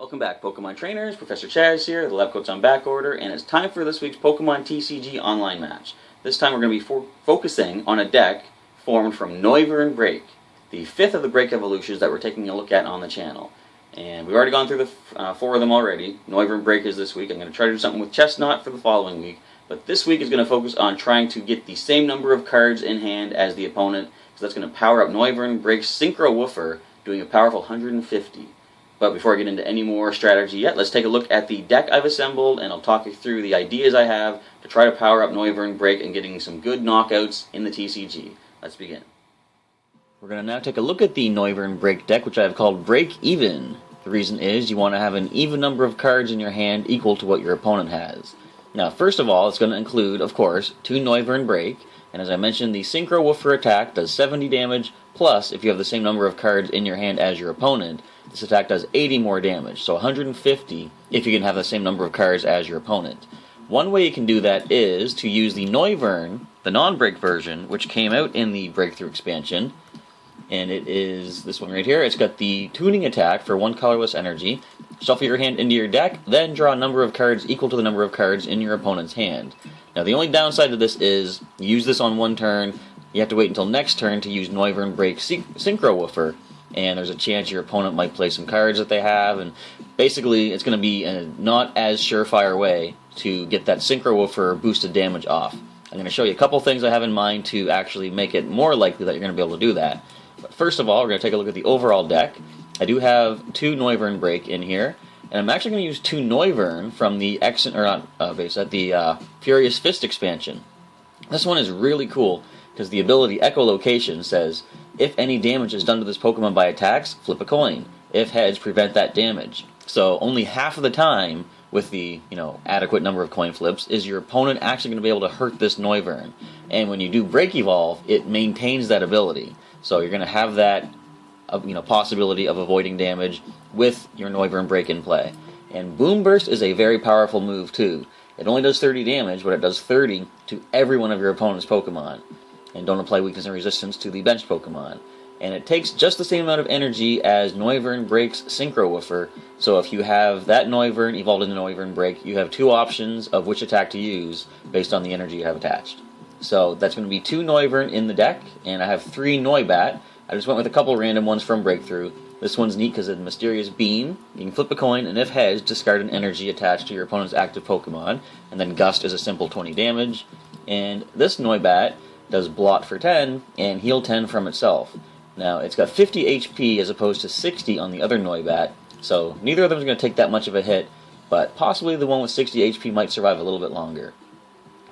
Welcome back, Pokemon trainers. Professor Chaz here, the lab coat's on back order, and it's time for this week's Pokemon TCG online match. This time we're going to be focusing on a deck formed from Noivern BREAK, the fifth of the BREAK evolutions that we're taking a look at on the channel. And we've already gone through the four of them already. Noivern BREAK is this week. I'm going to try to do something with Chestnut for the following week, but this week is going to focus on trying to get the same number of cards in hand as the opponent, so that's going to power up Noivern BREAK's Synchro Woofer, doing a powerful 150. But before I get into any more strategy yet, let's take a look at the deck I've assembled, and I'll talk you through the ideas I have to try to power up Noivern BREAK and getting some good knockouts in the TCG. Let's begin. We're going to now take a look at the Noivern BREAK deck, which I have called Break Even. The reason is you want to have an even number of cards in your hand equal to what your opponent has. Now, first of all, it's going to include, of course, 2 Noivern BREAK, and as I mentioned, the Synchro Woofer attack does 70 damage, plus, if you have the same number of cards in your hand as your opponent, this attack does 80 more damage, so 150 if you can have the same number of cards as your opponent. One way you can do that is to use the Noivern, the non-break version, which came out in the Breakthrough expansion, and it is this one right here. It's got the tuning attack for 1 colorless energy. Shuffle your hand into your deck, then draw a number of cards equal to the number of cards in your opponent's hand. Now the only downside to this is, you use this on one turn, you have to wait until next turn to use Noivern BREAK Synchro Woofer, and there's a chance your opponent might play some cards that they have, and basically it's going to be a not as surefire way to get that Synchro Woofer boosted damage off. I'm going to show you a couple things I have in mind to actually make it more likely that you're going to be able to do that. But first of all, we're going to take a look at the overall deck. I do have 2 Noivern BREAK in here, and I'm actually going to use 2 Noivern from the Furious Fist expansion. This one is really cool because the ability Echolocation says, if any damage is done to this Pokemon by attacks, flip a coin. If heads, prevent that damage. So only half of the time, with the adequate number of coin flips, is your opponent actually going to be able to hurt this Noivern. And when you do Break Evolve, it maintains that ability. So you're going to have that possibility of avoiding damage with your Noivern BREAK in play. And Boomoburst is a very powerful move too. It only does 30 damage, but it does 30 to every one of your opponent's Pokemon. And don't apply weakness and resistance to the benched Pokemon. And it takes just the same amount of energy as Noivern BREAK's Synchro Woofer, so if you have that Noivern evolved into Noivern BREAK, you have 2 options of which attack to use based on the energy you have attached. So that's going to be 2 Noivern in the deck, and I have 3 Noibat. I just went with a couple random ones from Breakthrough. This one's neat because it's a Mysterious Beam. You can flip a coin, and if heads, discard an energy attached to your opponent's active Pokemon, and then Gust is a simple 20 damage. And this Noibat does Blot for 10 and Heal 10 from itself. Now, it's got 50 HP as opposed to 60 on the other Noibat, so neither of them is going to take that much of a hit, but possibly the one with 60 HP might survive a little bit longer.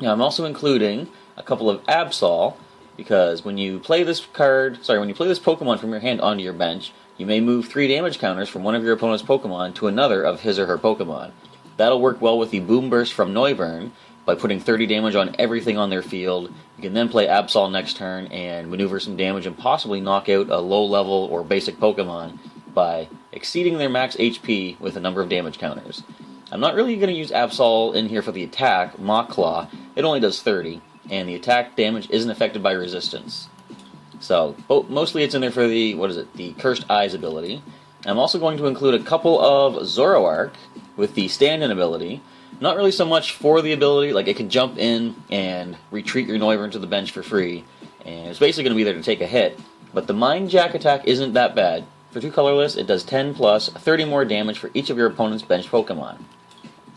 Now, I'm also including a couple of Absol, because when you play this Pokemon from your hand onto your bench, you may move 3 damage counters from one of your opponent's Pokemon to another of his or her Pokemon. That'll work well with the Boomoburst from Noivern, by putting 30 damage on everything on their field. You can then play Absol next turn and maneuver some damage and possibly knock out a low-level or basic Pokemon by exceeding their max HP with a number of damage counters. I'm not really going to use Absol in here for the attack, Mach Claw. It only does 30, and the attack damage isn't affected by resistance. So, mostly it's in there for the Cursed Eyes ability. I'm also going to include a couple of Zoroark with the stand-in ability. Not really so much for the ability, like it can jump in and retreat your Noivern to the bench for free, and it's basically going to be there to take a hit, but the Mind Jack attack isn't that bad. For 2 colorless, it does 10 plus 30 more damage for each of your opponent's benched Pokemon.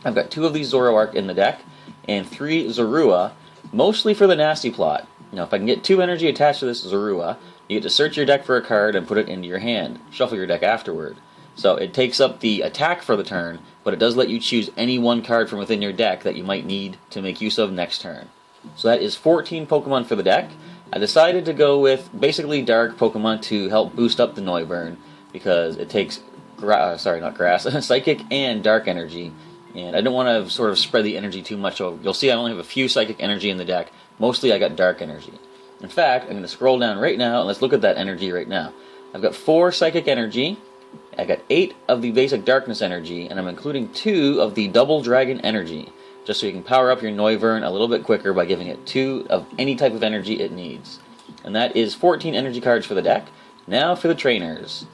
I've got 2 of these Zoroark in the deck, and 3 Zorua, mostly for the nasty plot. Now, if I can get 2 energy attached to this Zorua, you get to search your deck for a card and put it into your hand. Shuffle your deck afterward. So it takes up the attack for the turn, but it does let you choose any one card from within your deck that you might need to make use of next turn. So that is 14 Pokemon for the deck. I decided to go with basically dark Pokemon to help boost up the Noivern, because it takes Psychic and Dark Energy, and I don't want to sort of spread the energy too much over. You'll see I only have a few Psychic Energy in the deck. Mostly I got Dark Energy. In fact, I'm going to scroll down right now, and let's look at that energy right now. I've got 4 Psychic Energy, I got 8 of the basic Darkness Energy, and I'm including 2 of the Double Dragon Energy, just so you can power up your Noivern a little bit quicker by giving it 2 of any type of energy it needs. And that is 14 energy cards for the deck. Now for the trainers.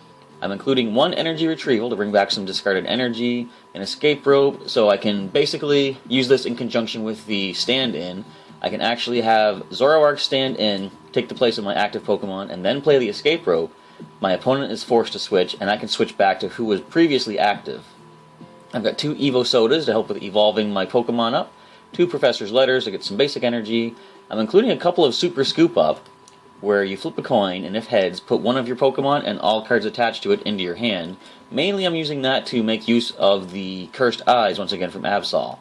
I'm including one energy retrieval to bring back some discarded energy, an escape rope, so I can basically use this in conjunction with the stand-in. I can actually have Zoroark stand in, take the place of my active Pokemon, and then play the escape rope. My opponent is forced to switch, and I can switch back to who was previously active. I've got 2 Evo Sodas to help with evolving my Pokemon up, 2 Professor's Letters to get some basic energy. I'm including a couple of Super Scoop Up, where you flip a coin, and if heads, put one of your Pokemon and all cards attached to it into your hand. Mainly I'm using that to make use of the Cursed Eyes, once again from Absol.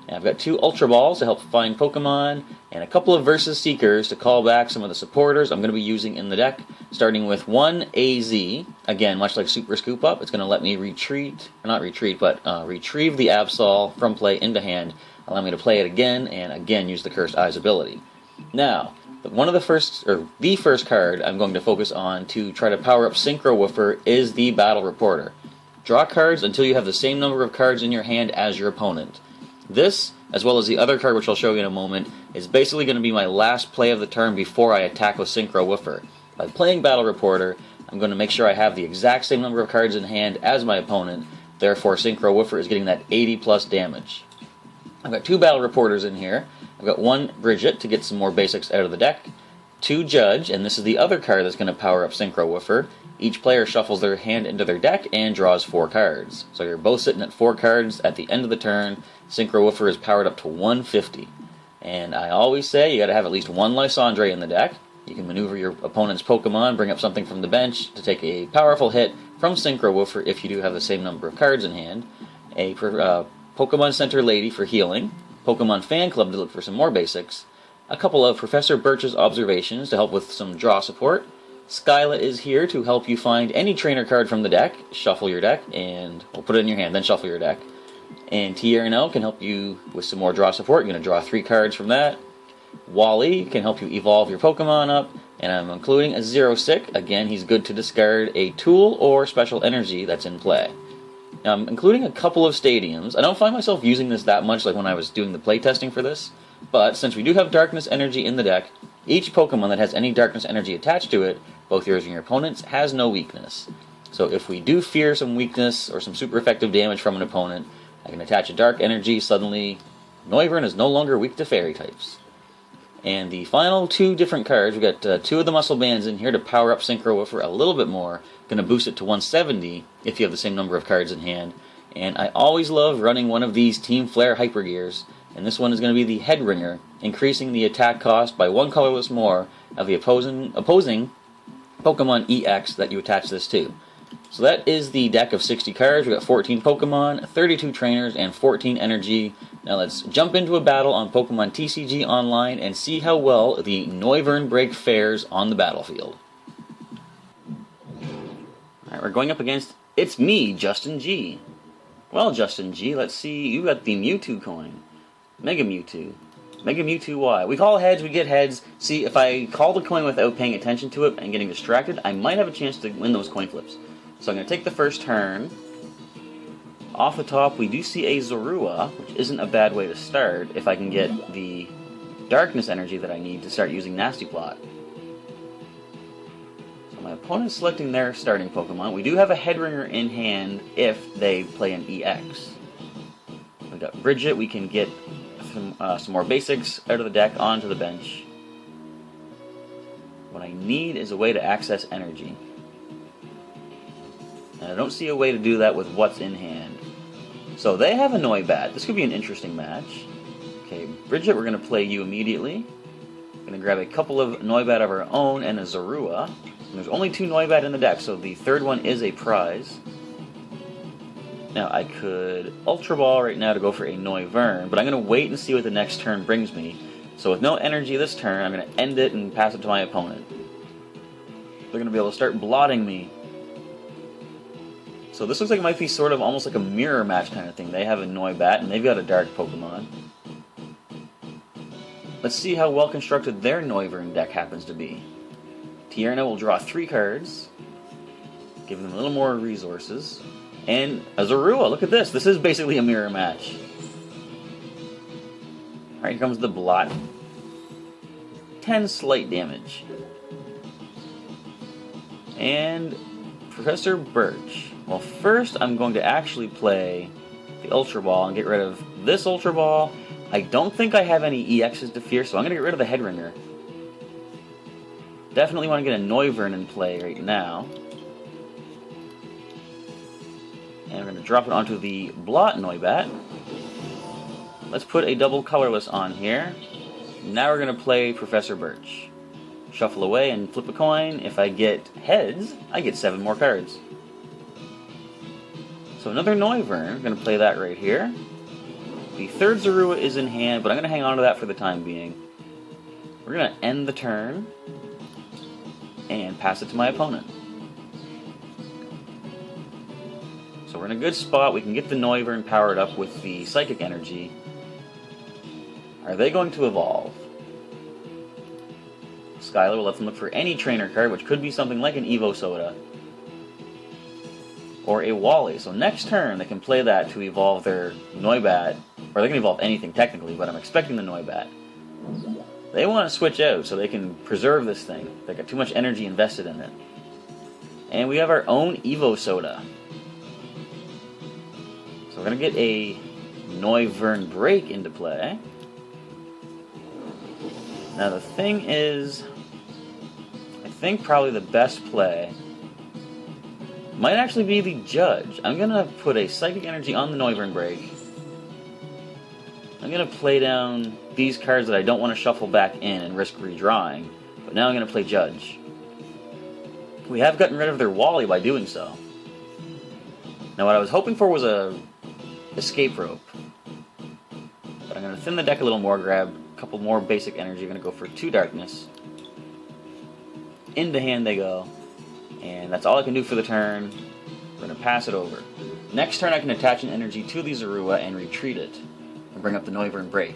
And I've got 2 Ultra Balls to help find Pokemon, and a couple of Versus Seekers to call back some of the supporters I'm going to be using in the deck, starting with 1 AZ. Again, much like Super Scoop Up, it's going to let me retrieve the Absol from play into hand, allow me to play it again, and again use the Cursed Eyes ability. Now, the first card I'm going to focus on to try to power up Synchro Woofer is the Battle Reporter. Draw cards until you have the same number of cards in your hand as your opponent. This, as well as the other card which I'll show you in a moment, is basically going to be my last play of the turn before I attack with Synchro Woofer. By playing Battle Reporter, I'm going to make sure I have the exact same number of cards in hand as my opponent, therefore Synchro Woofer is getting that 80 plus damage. I've got 2 Battle Reporters in here. I've got 1 Bridget to get some more basics out of the deck, 2 Judge, and this is the other card that's going to power up Synchro Woofer. Each player shuffles their hand into their deck and draws 4 cards. So you're both sitting at 4 cards at the end of the turn. Synchro Woofer is powered up to 150. And I always say you got to have at least 1 Lysandre in the deck. You can maneuver your opponent's Pokemon, bring up something from the bench to take a powerful hit from Synchro Woofer if you do have the same number of cards in hand. A Pokemon Center Lady for healing. Pokemon Fan Club to look for some more basics. A couple of Professor Birch's observations to help with some draw support. Skyla is here to help you find any trainer card from the deck, shuffle your deck, and we'll put it in your hand, then shuffle your deck. And Tierno can help you with some more draw support. You're going to draw 3 cards from that. Wally can help you evolve your Pokemon up, and I'm including a Xerosic. Again, he's good to discard a tool or special energy that's in play. Now, I'm including a couple of stadiums. I don't find myself using this that much like when I was doing the playtesting for this, but since we do have Darkness Energy in the deck, each Pokemon that has any Darkness Energy attached to it, both yours and your opponent's, has no weakness. So if we do fear some weakness or some super effective damage from an opponent, I can attach a Dark Energy. Suddenly, Noivern is no longer weak to Fairy types. And the final 2 different cards, we've got 2 of the Muscle Bands in here to power up Synchro Woofer a little bit more. Going to boost it to 170 if you have the same number of cards in hand. And I always love running one of these Team Flare Hyper Gears, and this one is going to be the Head Ringer, increasing the attack cost by 1 colorless more of the opposing Pokemon EX that you attach this to. So that is the deck of 60 cards. We've got 14 Pokemon, 32 trainers, and 14 energy. Now let's jump into a battle on Pokemon TCG Online and see how well the Noivern BREAK fares on the battlefield. Alright, we're going up against, it's me, Justin G. Well, Justin G, let's see, you got the Mewtwo coin. Mega Mewtwo. Mega Mewtwo Y. We call heads, we get heads. See, if I call the coin without paying attention to it and getting distracted, I might have a chance to win those coin flips. So I'm going to take the first turn. Off the top, we do see a Zorua, which isn't a bad way to start if I can get the Darkness Energy that I need to start using Nasty Plot. So my opponent's selecting their starting Pokemon. We do have a Headringer in hand if they play an EX. We've got Bridget. We can get some more basics out of the deck onto the bench. What I need is a way to access energy. And I don't see a way to do that with what's in hand. So they have a Noibat. This could be an interesting match. Okay, Bridget, we're going to play you immediately. We're going to grab a couple of Noibat of our own and a Zorua. And there's only 2 Noibat in the deck, so the third one is a prize. Now, I could Ultra Ball right now to go for a Noivern, but I'm going to wait and see what the next turn brings me. So with no energy this turn, I'm going to end it and pass it to my opponent. They're going to be able to start blotting me. So this looks like it might be sort of almost like a mirror match kind of thing. They have a Noibat, and they've got a Dark Pokemon. Let's see how well constructed their Noivern deck happens to be. Tierna will draw 3 cards, giving them a little more resources. And a Zorua, look at this. This is basically a mirror match. Alright, here comes the Blot. 10 slight damage. And Professor Birch. Well, first I'm going to actually play the Ultra Ball and get rid of this Ultra Ball. I don't think I have any EXs to fear, so I'm going to get rid of the Headringer. Definitely want to get a Noivern in play right now. And we're going to drop it onto the Blot Noibat. Let's put a double colorless on here. Now we're going to play Professor Birch. Shuffle away and flip a coin. If I get heads, I get 7 more cards. So another Noivern. I'm going to play that right here. The third Zorua is in hand, but I'm going to hang on to that for the time being. We're going to end the turn and pass it to my opponent. So we're in a good spot. We can get the Noivern powered up with the Psychic Energy. Are they going to evolve? Skylar will let them look for any trainer card, which could be something like an Evo Soda. Or a Wally. So next turn, they can play that to evolve their Noibat. Or they can evolve anything, technically, but I'm expecting the Noibat. They want to switch out so they can preserve this thing. They got too much energy invested in it. And we have our own Evo Soda. So we're going to get a Noivern BREAK into play. Now the thing is, I think probably the best play might actually be the Judge. I'm going to put a Psychic Energy on the Noivern BREAK. I'm going to play down these cards that I don't want to shuffle back in and risk redrawing, but now I'm going to play Judge. We have gotten rid of their Wally by doing so. Now what I was hoping for was a Escape Rope. But I'm going to thin the deck a little more, grab a couple more basic energy. I'm going to go for 2 Darkness. Into hand they go. And that's all I can do for the turn. We're going to pass it over. Next turn I can attach an energy to the Zorua and retreat it. And bring up the Noivern BREAK.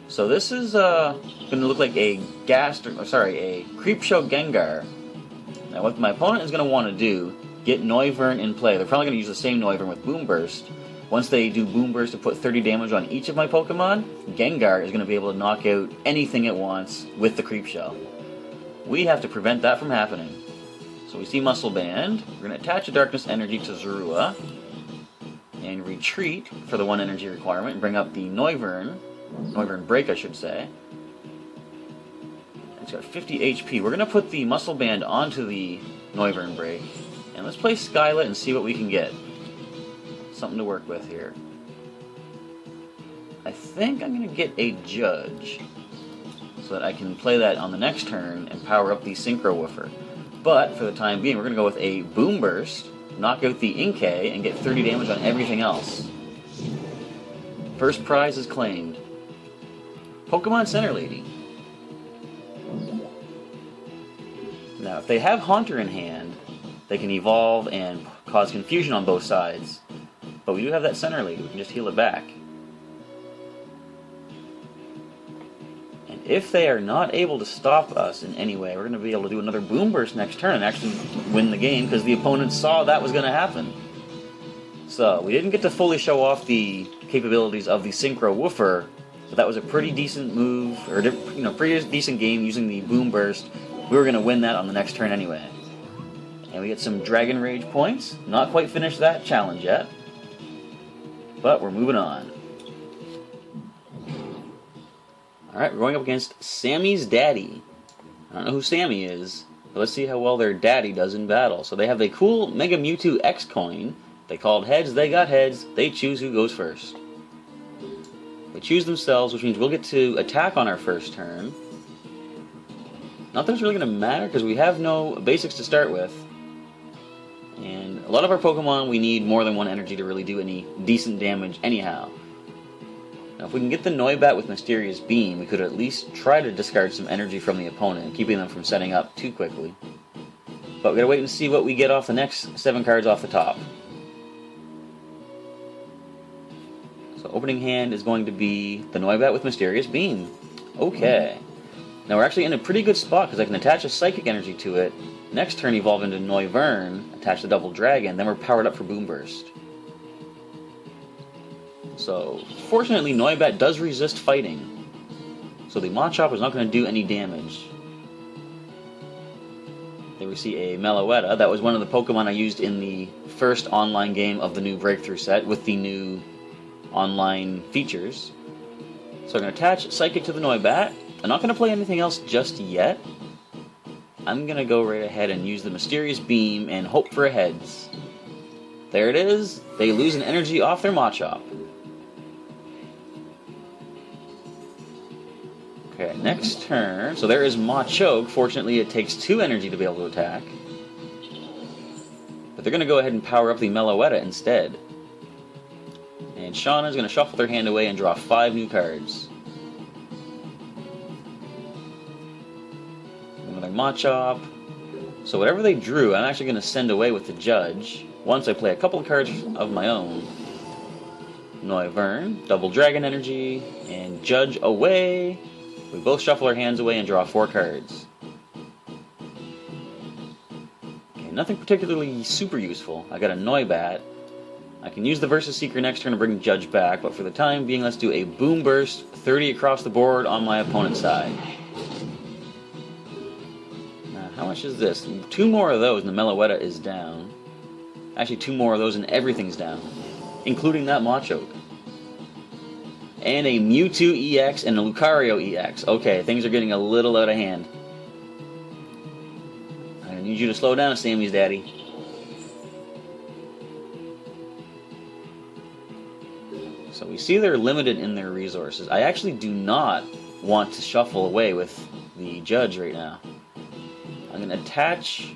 So this is going to look like a Creepshow Gengar. Now what my opponent is going to want to do, get Noivern in play. They're probably going to use the same Noivern with Boomoburst. Once they do Boomoburst to put 30 damage on each of my Pokemon, Gengar is going to be able to knock out anything it wants with the Creepshow. We have to prevent that from happening. So we see Muscle Band. We're going to attach a Darkness Energy to Zorua. And retreat for the 1 energy requirement and bring up the Noivern BREAK, I should say. It's got 50 HP. We're going to put the Muscle Band onto the Noivern BREAK. And let's play Skylet and see what we can get. Something to work with here. I think I'm going to get a Judge, so that I can play that on the next turn and power up the Synchro Woofer. But, for the time being, we're going to go with a Boomoburst, knock out the Inkay, and get 30 damage on everything else. First prize is claimed. Pokemon Center Lady. Now, if they have Haunter in hand, they can evolve and cause confusion on both sides. But we do have that Center Lady, we can just heal it back. And if they are not able to stop us in any way, we're going to be able to do another Boomburst next turn and actually win the game, because the opponent saw that was going to happen. So, we didn't get to fully show off the capabilities of the Synchro Woofer, but that was a pretty decent move, or pretty decent game using the Boomburst. We were going to win that on the next turn anyway. And we get some Dragon Rage points. Not quite finished that challenge yet, but we're moving on. Alright, we're going up against Sammy's daddy. I don't know who Sammy is, but let's see how well their daddy does in battle. So they have a cool Mega Mewtwo X coin. They called heads, they got heads. They choose who goes first. They choose themselves, which means we'll get to attack on our first turn. Not that it's really going to matter, because we have no basics to start with. And a lot of our Pokemon, we need more than 1 energy to really do any decent damage anyhow. Now, if we can get the Noibat with Mysterious Beam, we could at least try to discard some energy from the opponent, keeping them from setting up too quickly. But we gotta wait and see what we get off the next 7 cards off the top. So opening hand is going to be the Noibat with Mysterious Beam. Okay. Now we're actually in a pretty good spot, because I can attach a Psychic Energy to it, next turn evolve into Noivern, attach the Double Dragon, then we're powered up for Boomburst. So, fortunately, Noibat does resist fighting, so the Machop is not going to do any damage. There we see a Meloetta. That was one of the Pokemon I used in the first online game of the new Breakthrough set with the new online features. So I'm going to attach Psychic to the Noibat. I'm not going to play anything else just yet. I'm going to go right ahead and use the Mysterious Beam and hope for a heads. There it is. They lose an energy off their Machop. Okay, next turn. So there is Machoke. Fortunately, it takes 2 energy to be able to attack. But they're going to go ahead and power up the Meloetta instead. And Shauna's going to shuffle their hand away and draw 5 new cards. Another Machop. So whatever they drew, I'm actually going to send away with the Judge. Once I play a couple of cards of my own. Noivern, double Dragon Energy, and Judge away. We both shuffle our hands away and draw 4 cards. Okay, nothing particularly super useful. I got a Noibat. I can use the Versus Seeker next turn to bring Judge back, but for the time being, let's do a Boomoburst, 30 across the board on my opponent's side. Now, how much is this? 2 more of those and the Meloetta is down. Actually, 2 more of those and everything's down, including that Machoke. And a Mewtwo EX and a Lucario-EX. Okay, things are getting a little out of hand. I need you to slow down, Sammy's daddy. So we see they're limited in their resources. I actually do not want to shuffle away with the Judge right now. I'm going to attach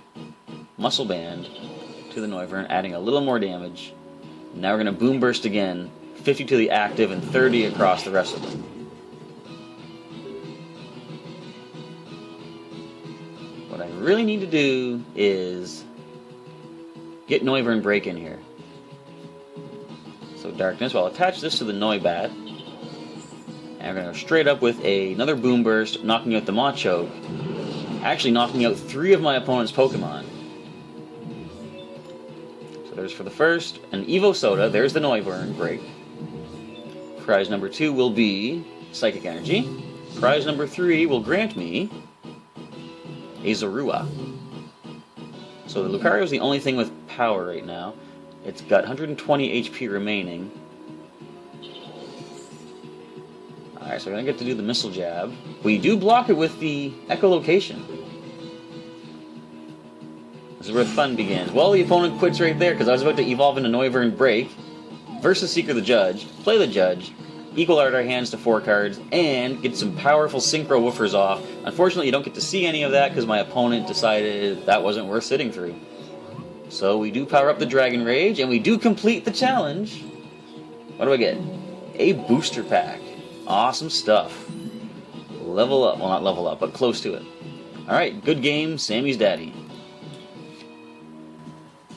Muscle Band to the Noivern, adding a little more damage. Now we're going to Boomburst again. 50 to the active and 30 across the rest of them. What I really need to do is get Noivern BREAK in here. So Darkness, well, I'll attach this to the Noibat. And we're going to go straight up with another Boomburst, knocking out the Machoke. Actually knocking out 3 of my opponent's Pokemon. So there's for the first, an Evo Soda. There's the Noivern BREAK. Prize number 2 will be Psychic Energy. Prize number 3 will grant me a Zorua. So the Lucario is the only thing with power right now. It's got 120 HP remaining. Alright, so we're going to get to do the Missile Jab. We do block it with the Echolocation. This is where the fun begins. Well, the opponent quits right there because I was about to evolve into Noivern BREAK. Versus Seeker the Judge, play the Judge, equal out our hands to 4 cards, and get some powerful Synchro Woofers off. Unfortunately, you don't get to see any of that because my opponent decided that wasn't worth sitting through. So we do power up the Dragon Rage, and we do complete the challenge. What do I get? A booster pack. Awesome stuff. Level up. Well, not level up, but close to it. Alright, good game, Sammy's daddy.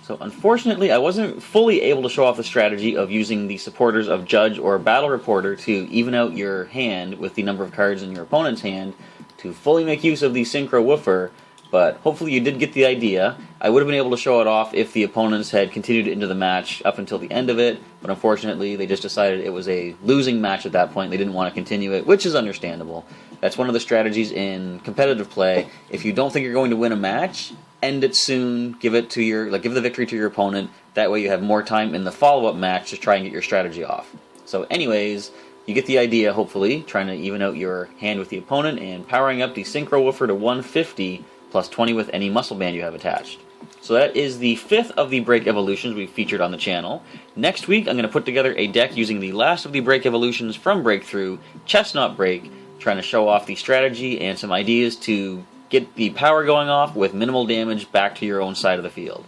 So unfortunately, I wasn't fully able to show off the strategy of using the supporters of Judge or Battle Reporter to even out your hand with the number of cards in your opponent's hand to fully make use of the Synchro Woofer, but hopefully you did get the idea. I would have been able to show it off if the opponents had continued into the match up until the end of it, but unfortunately they just decided it was a losing match at that point. They didn't want to continue it, which is understandable. That's one of the strategies in competitive play. If you don't think you're going to win a match, end it soon, give it to your give the victory to your opponent. That way you have more time in the follow-up match to try and get your strategy off. So anyways, you get the idea, hopefully, trying to even out your hand with the opponent and powering up the Synchro Woofer to 150 plus 20 with any muscle band you have attached. So that is the 5th of the Break evolutions we've featured on the channel. Next week I'm going to put together a deck using the last of the Break evolutions from Breakthrough, Chestnut Break, trying to show off the strategy and some ideas to get the power going off with minimal damage back to your own side of the field.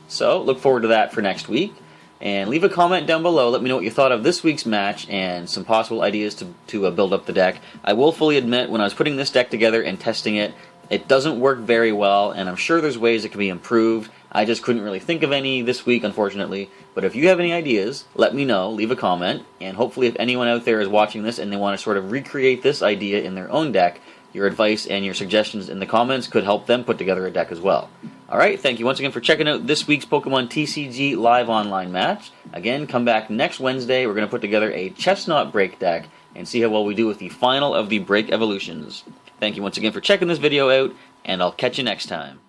So, look forward to that for next week. And leave a comment down below. Let me know what you thought of this week's match and some possible ideas to build up the deck. I will fully admit, when I was putting this deck together and testing it, it doesn't work very well, and I'm sure there's ways it can be improved. I just couldn't really think of any this week, unfortunately. But if you have any ideas, let me know. Leave a comment. And hopefully if anyone out there is watching this and they want to sort of recreate this idea in their own deck, your advice and your suggestions in the comments could help them put together a deck as well. Alright, thank you once again for checking out this week's Pokemon TCG live online match. Again, come back next Wednesday. We're going to put together a Chestnut Break deck and see how well we do with the final of the Break evolutions. Thank you once again for checking this video out, and I'll catch you next time.